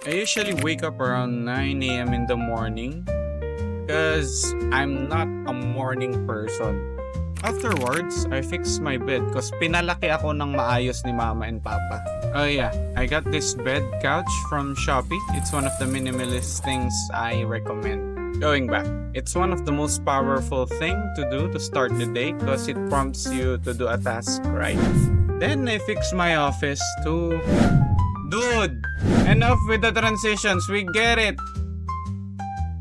I usually wake up around 9 a.m. in the morning because I'm not a morning person. Afterwards, I fix my bed because pinalaki ako ng maayos ni mama and papa. Oh yeah, I got this bed couch from Shopee. It's one of the minimalist things I recommend. Going back, it's one of the most powerful thing to do to start the day because it prompts you to do a task right. Then I fix my office too. Dude, enough with the transitions. We get it.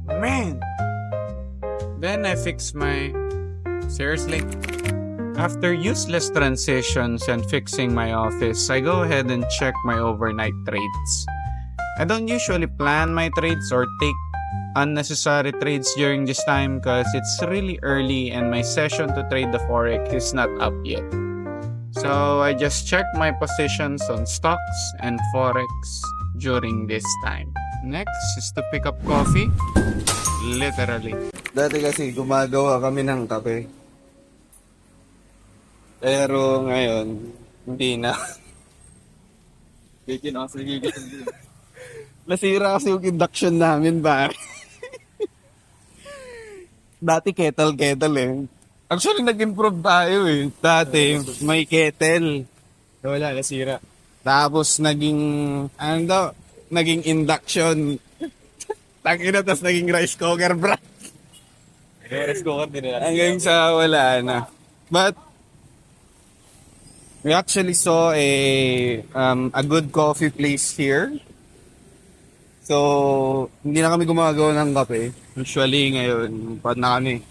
Man. Then I fix my... Seriously? After useless transitions and fixing my office, I go ahead and check my overnight trades. I don't usually plan my trades or take unnecessary trades during this time because it's really early and my session to trade the forex is not up yet. So I just check my positions on stocks and forex during this time. Next is to pick up coffee. Literally. Dati kasi gumagawa kami ng kape. Pero ngayon, hindi na. Nasira kasi yung induction namin ba? Dati kettle eh. Actually, nag-improve tayo eh. Dati, may kettle. Wala, nasira. Tapos, naging induction. Tangina, tapos naging rice cooker, bro. Rice cooker din nila. Hanggang sa wala na. But, we actually saw a good coffee place here. So, hindi na kami gumagawa ng kape. Usually, ngayon, pad na kami.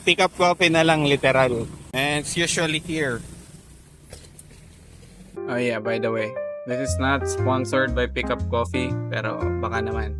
Pick up coffee na lang, literal. And it's usually here. Oh yeah, by the way, this is not sponsored by Pickup Coffee, pero baka naman.